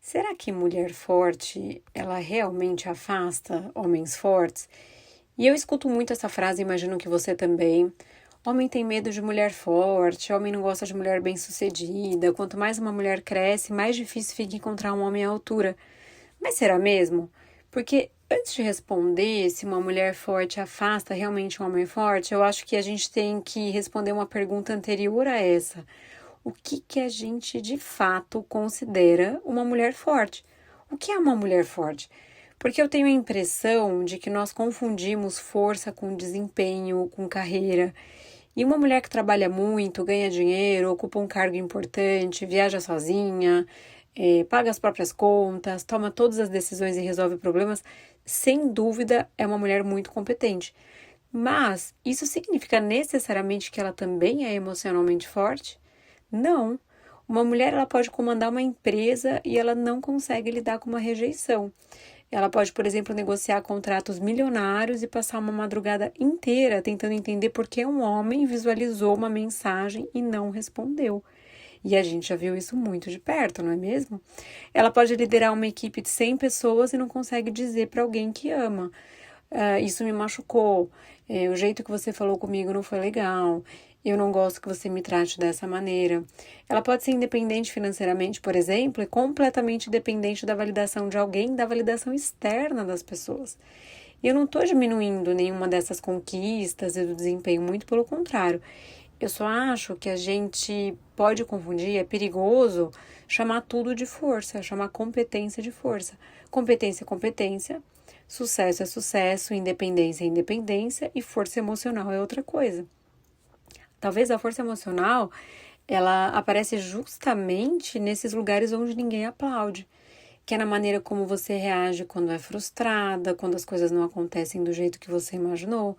Será que mulher forte, ela realmente afasta homens fortes? E eu escuto muito essa frase, imagino que você também. Homem tem medo de mulher forte, homem não gosta de mulher bem-sucedida. Quanto mais uma mulher cresce, mais difícil fica encontrar um homem à altura. Mas será mesmo? Porque antes de responder se uma mulher forte afasta realmente um homem forte, eu acho que a gente tem que responder uma pergunta anterior a essa. O que que a gente de fato considera uma mulher forte? O que é uma mulher forte? Porque eu tenho a impressão de que nós confundimos força com desempenho, com carreira. E uma mulher que trabalha muito, ganha dinheiro, ocupa um cargo importante, viaja sozinha, paga as próprias contas, toma todas as decisões e resolve problemas, sem dúvida é uma mulher muito competente. Mas isso significa necessariamente que ela também é emocionalmente forte? Não. Uma mulher ela pode comandar uma empresa e ela não consegue lidar com uma rejeição. Ela pode, por exemplo, negociar contratos milionários e passar uma madrugada inteira tentando entender por que um homem visualizou uma mensagem e não respondeu. E a gente já viu isso muito de perto, não é mesmo? Ela pode liderar uma equipe de 100 pessoas e não consegue dizer para alguém que ama. Isso me machucou. O jeito que você falou comigo não foi legal. Eu não gosto que você me trate dessa maneira. Ela pode ser independente financeiramente, por exemplo, e completamente dependente da validação de alguém, da validação externa das pessoas. E eu não estou diminuindo nenhuma dessas conquistas e do desempenho, muito pelo contrário. Eu só acho que a gente pode confundir, é perigoso chamar tudo de força, chamar competência de força. Competência é competência, sucesso é sucesso, independência é independência e força emocional é outra coisa. Talvez a força emocional, ela aparece justamente nesses lugares onde ninguém aplaude, que é na maneira como você reage quando é frustrada, quando as coisas não acontecem do jeito que você imaginou,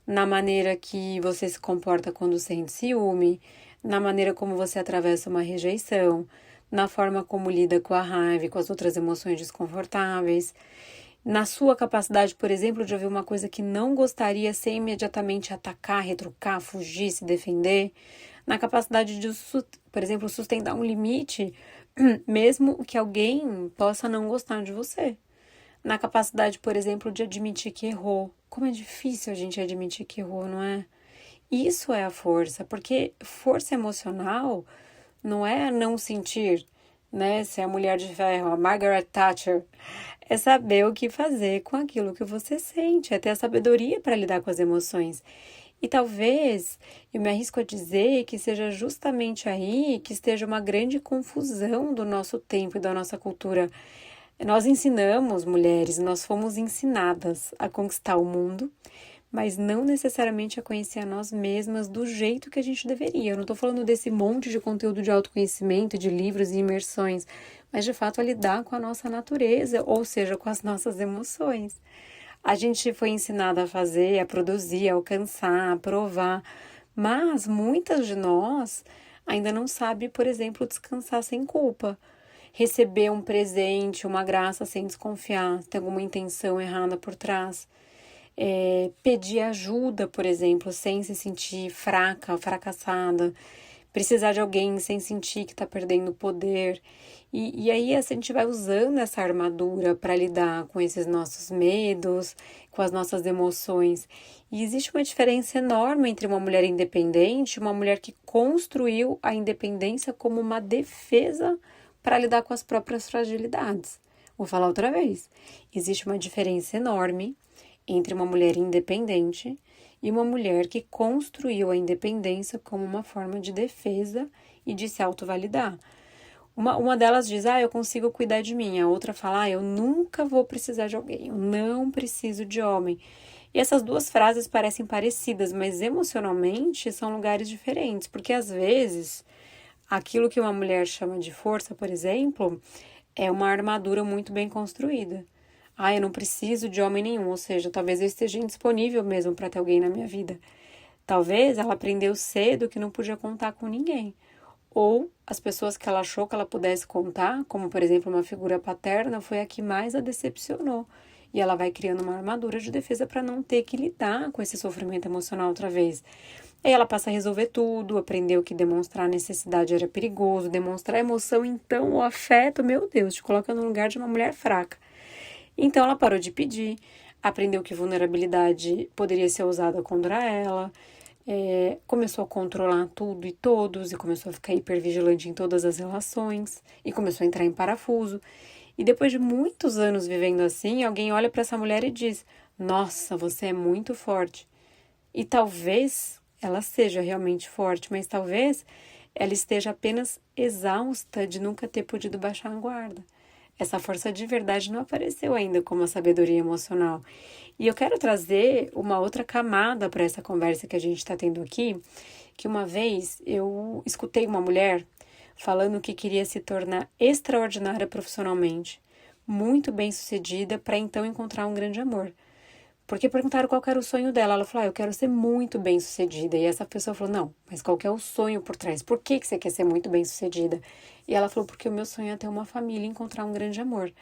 na maneira que você se comporta quando sente ciúme, na maneira como você atravessa uma rejeição, na forma como lida com a raiva e com as outras emoções desconfortáveis, na sua capacidade, por exemplo, de ouvir uma coisa que não gostaria sem imediatamente atacar, retrucar, fugir, se defender, na capacidade de, por exemplo, sustentar um limite, mesmo que alguém possa não gostar de você. Na capacidade, por exemplo, de admitir que errou. Como é difícil a gente admitir que errou, não é? Isso é a força, porque força emocional não é não sentir, né? Se é a mulher de ferro, a Margaret Thatcher, é saber o que fazer com aquilo que você sente, é ter a sabedoria para lidar com as emoções. E talvez, eu me arrisco a dizer que seja justamente aí que esteja uma grande confusão do nosso tempo e da nossa cultura. Nós ensinamos mulheres, nós fomos ensinadas a conquistar o mundo, mas não necessariamente a conhecer a nós mesmas do jeito que a gente deveria. Eu não estou falando desse monte de conteúdo de autoconhecimento, de livros e imersões, mas de fato a lidar com a nossa natureza, ou seja, com as nossas emoções. A gente foi ensinada a fazer, a produzir, a alcançar, a provar, mas muitas de nós ainda não sabe, por exemplo, descansar sem culpa, receber um presente, uma graça sem desconfiar, se tem alguma intenção errada por trás. Pedir ajuda, por exemplo, sem se sentir fraca, fracassada, precisar de alguém sem sentir que está perdendo poder. E aí a gente vai usando essa armadura para lidar com esses nossos medos, com as nossas emoções. E existe uma diferença enorme entre uma mulher independente e uma mulher que construiu a independência como uma defesa para lidar com as próprias fragilidades. Vou falar outra vez. Existe uma diferença enorme entre uma mulher independente e uma mulher que construiu a independência como uma forma de defesa e de se autovalidar. Uma delas diz, eu consigo cuidar de mim. A outra fala, eu nunca vou precisar de alguém. Eu não preciso de homem. E essas duas frases parecem parecidas, mas emocionalmente são lugares diferentes. Porque às vezes, aquilo que uma mulher chama de força, por exemplo, é uma armadura muito bem construída. Eu não preciso de homem nenhum, ou seja, talvez eu esteja indisponível mesmo para ter alguém na minha vida. Talvez ela aprendeu cedo que não podia contar com ninguém. Ou as pessoas que ela achou que ela pudesse contar, como por exemplo uma figura paterna, foi a que mais a decepcionou. E ela vai criando uma armadura de defesa para não ter que lidar com esse sofrimento emocional outra vez. Aí ela passa a resolver tudo, aprendeu que demonstrar necessidade era perigoso, demonstrar emoção, então o afeto, meu Deus, te coloca no lugar de uma mulher fraca. Então ela parou de pedir, aprendeu que vulnerabilidade poderia ser usada contra ela, começou a controlar tudo e todos, e começou a ficar hipervigilante em todas as relações, e começou a entrar em parafuso. E depois de muitos anos vivendo assim, alguém olha para essa mulher e diz: Nossa, você é muito forte. E talvez ela seja realmente forte, mas talvez ela esteja apenas exausta de nunca ter podido baixar a guarda. Essa força de verdade não apareceu ainda como a sabedoria emocional. E eu quero trazer uma outra camada para essa conversa que a gente está tendo aqui, que uma vez eu escutei uma mulher falando que queria se tornar extraordinária profissionalmente, muito bem-sucedida para então encontrar um grande amor. Porque perguntaram qual era o sonho dela. Ela falou, eu quero ser muito bem-sucedida. E essa pessoa falou, não, mas qual que é o sonho por trás? Por que você quer ser muito bem-sucedida? E ela falou, porque o meu sonho é ter uma família e encontrar um grande amor.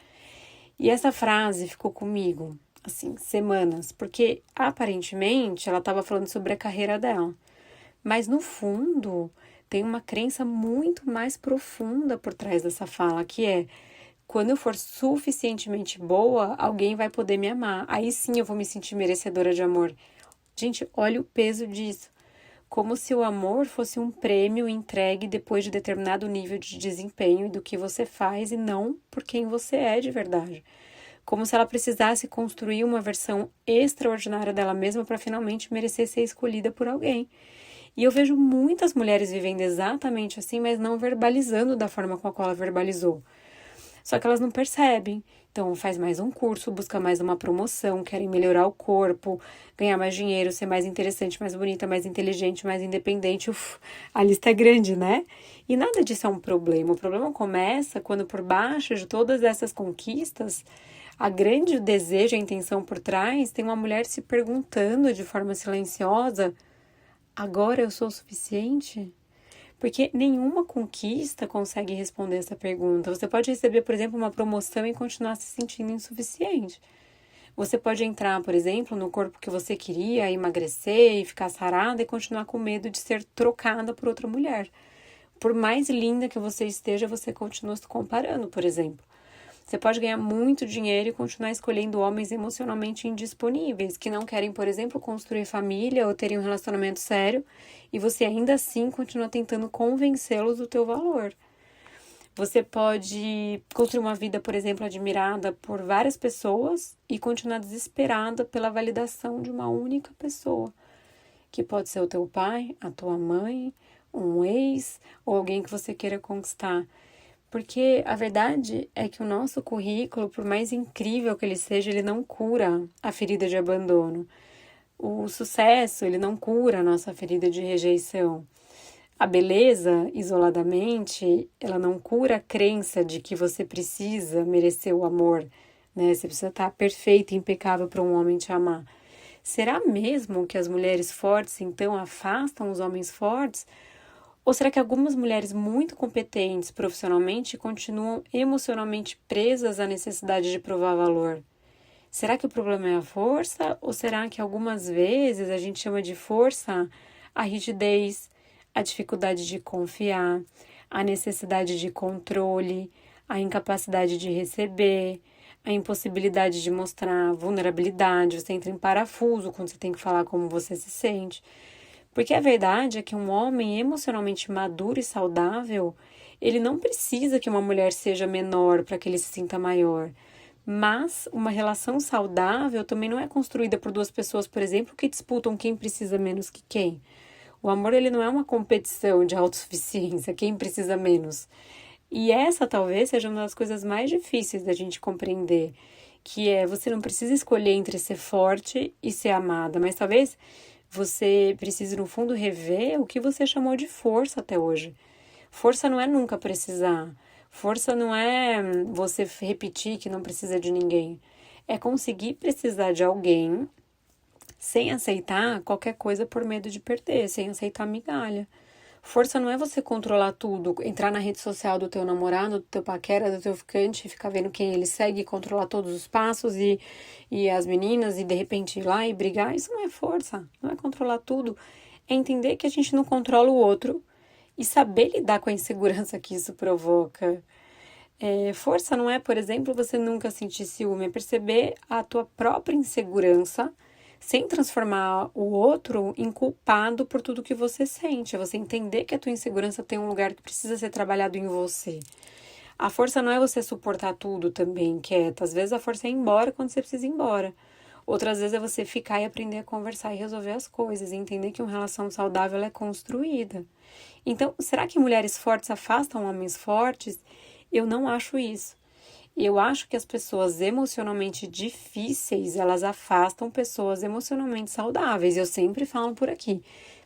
E essa frase ficou comigo, assim, semanas. Porque, aparentemente, ela estava falando sobre a carreira dela. Mas, no fundo, tem uma crença muito mais profunda por trás dessa fala, que é: quando eu for suficientemente boa, alguém vai poder me amar. Aí sim eu vou me sentir merecedora de amor. Gente, olha o peso disso. Como se o amor fosse um prêmio entregue depois de determinado nível de desempenho e do que você faz e não por quem você é de verdade. Como se ela precisasse construir uma versão extraordinária dela mesma para finalmente merecer ser escolhida por alguém. E eu vejo muitas mulheres vivendo exatamente assim, mas não verbalizando da forma com a qual ela verbalizou. Só que elas não percebem. Então, faz mais um curso, busca mais uma promoção, querem melhorar o corpo, ganhar mais dinheiro, ser mais interessante, mais bonita, mais inteligente, mais independente. Uf, a lista é grande, né? E nada disso é um problema. O problema começa quando, por baixo de todas essas conquistas, a grande desejo, a intenção por trás, tem uma mulher se perguntando de forma silenciosa: agora eu sou o suficiente? Porque nenhuma conquista consegue responder essa pergunta. Você pode receber, por exemplo, uma promoção e continuar se sentindo insuficiente. Você pode entrar, por exemplo, no corpo que você queria, emagrecer e ficar sarada e continuar com medo de ser trocada por outra mulher. Por mais linda que você esteja, você continua se comparando, por exemplo. Você pode ganhar muito dinheiro e continuar escolhendo homens emocionalmente indisponíveis, que não querem, por exemplo, construir família ou terem um relacionamento sério, e você ainda assim continua tentando convencê-los do teu valor. Você pode construir uma vida, por exemplo, admirada por várias pessoas e continuar desesperada pela validação de uma única pessoa, que pode ser o teu pai, a tua mãe, um ex ou alguém que você queira conquistar. Porque a verdade é que o nosso currículo, por mais incrível que ele seja, ele não cura a ferida de abandono. O sucesso, ele não cura a nossa ferida de rejeição. A beleza, isoladamente, ela não cura a crença de que você precisa merecer o amor, né? Você precisa estar perfeito e impecável para um homem te amar. Será mesmo que as mulheres fortes, então, afastam os homens fortes? Ou será que algumas mulheres muito competentes profissionalmente continuam emocionalmente presas à necessidade de provar valor? Será que o problema é a força? Ou será que algumas vezes a gente chama de força a rigidez, a dificuldade de confiar, a necessidade de controle, a incapacidade de receber, a impossibilidade de mostrar vulnerabilidade? Você entra em parafuso quando você tem que falar como você se sente. Porque a verdade é que um homem emocionalmente maduro e saudável, ele não precisa que uma mulher seja menor para que ele se sinta maior. Mas uma relação saudável também não é construída por duas pessoas, por exemplo, que disputam quem precisa menos que quem. O amor, ele não é uma competição de autossuficiência, quem precisa menos. E essa talvez seja uma das coisas mais difíceis da gente compreender, que é: você não precisa escolher entre ser forte e ser amada, mas talvez você precisa, no fundo, rever o que você chamou de força até hoje. Força não é nunca precisar. Força não é você repetir que não precisa de ninguém. É conseguir precisar de alguém sem aceitar qualquer coisa por medo de perder, sem aceitar migalha. Força não é você controlar tudo, entrar na rede social do teu namorado, do teu paquera, do teu ficante, ficar vendo quem ele segue, controlar todos os passos e as meninas e de repente ir lá e brigar. Isso não é força, não é controlar tudo. É entender que a gente não controla o outro e saber lidar com a insegurança que isso provoca. Força não é, por exemplo, você nunca sentir ciúme, é perceber a tua própria insegurança sem transformar o outro em culpado por tudo que você sente. É você entender que a tua insegurança tem um lugar que precisa ser trabalhado em você. A força não é você suportar tudo também, quieta. Às vezes a força é ir embora quando você precisa ir embora. Outras vezes é você ficar e aprender a conversar e resolver as coisas, e entender que uma relação saudável é construída. Então, será que mulheres fortes afastam homens fortes? Eu não acho isso. Eu acho que as pessoas emocionalmente difíceis, elas afastam pessoas emocionalmente saudáveis. Eu sempre falo por aqui.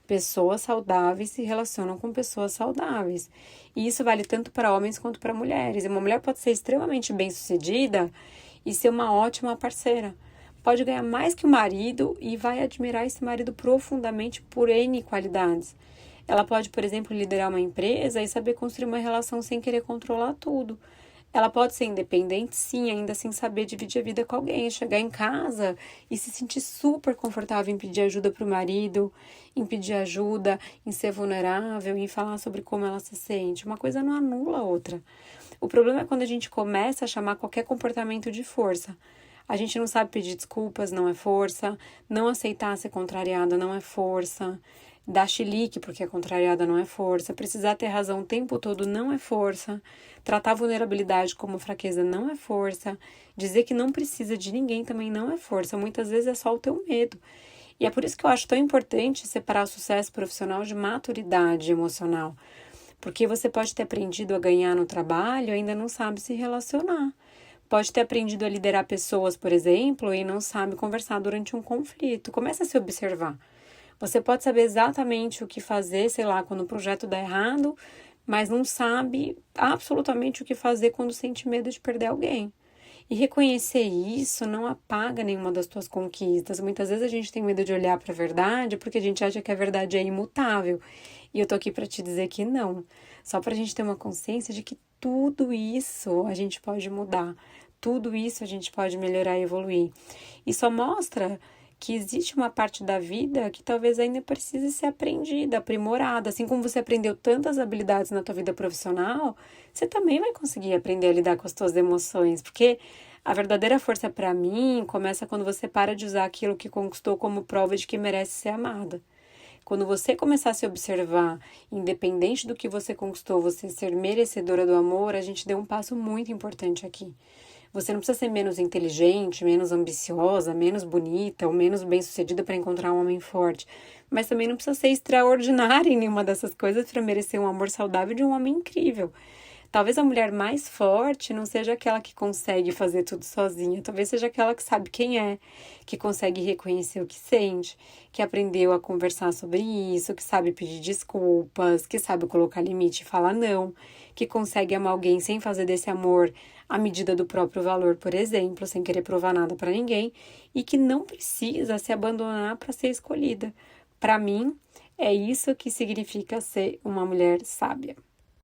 Pessoas saudáveis se relacionam com pessoas saudáveis. E isso vale tanto para homens quanto para mulheres. Uma mulher pode ser extremamente bem-sucedida e ser uma ótima parceira. Pode ganhar mais que o marido e vai admirar esse marido profundamente por N qualidades. Ela pode, por exemplo, liderar uma empresa e saber construir uma relação sem querer controlar tudo. Ela pode ser independente, sim, ainda assim saber dividir a vida com alguém, chegar em casa e se sentir super confortável em pedir ajuda para o marido, em pedir ajuda, em ser vulnerável, em falar sobre como ela se sente. Uma coisa não anula a outra. O problema é quando a gente começa a chamar qualquer comportamento de força. A gente não sabe pedir desculpas, não é força. Não aceitar ser contrariada não é força. Dar chilique porque é contrariada não é força. Precisar ter razão o tempo todo não é força. Tratar a vulnerabilidade como fraqueza não é força. Dizer que não precisa de ninguém também não é força. Muitas vezes é só o teu medo. E é por isso que eu acho tão importante separar o sucesso profissional de maturidade emocional. Porque você pode ter aprendido a ganhar no trabalho e ainda não sabe se relacionar. Pode ter aprendido a liderar pessoas, por exemplo, e não sabe conversar durante um conflito. Começa a se observar. Você pode saber exatamente o que fazer, sei lá, quando o projeto dá errado, mas não sabe absolutamente o que fazer quando sente medo de perder alguém. E reconhecer isso não apaga nenhuma das tuas conquistas. Muitas vezes a gente tem medo de olhar para a verdade porque a gente acha que a verdade é imutável. E eu tô aqui para te dizer que não. Só para a gente ter uma consciência de que tudo isso a gente pode mudar. Tudo isso a gente pode melhorar e evoluir. E só mostra que existe uma parte da vida que talvez ainda precise ser aprendida, aprimorada. Assim como você aprendeu tantas habilidades na tua vida profissional, você também vai conseguir aprender a lidar com as tuas emoções, porque a verdadeira força para mim começa quando você para de usar aquilo que conquistou como prova de que merece ser amada. Quando você começar a se observar, independente do que você conquistou, você ser merecedora do amor, a gente deu um passo muito importante aqui. Você não precisa ser menos inteligente, menos ambiciosa, menos bonita ou menos bem-sucedida para encontrar um homem forte. Mas também não precisa ser extraordinária em nenhuma dessas coisas para merecer um amor saudável de um homem incrível. Talvez a mulher mais forte não seja aquela que consegue fazer tudo sozinha. Talvez seja aquela que sabe quem é, que consegue reconhecer o que sente, que aprendeu a conversar sobre isso, que sabe pedir desculpas, que sabe colocar limite e falar não, que consegue amar alguém sem fazer desse amor a medida do próprio valor, por exemplo, sem querer provar nada para ninguém, e que não precisa se abandonar para ser escolhida. Para mim, é isso que significa ser uma mulher sábia.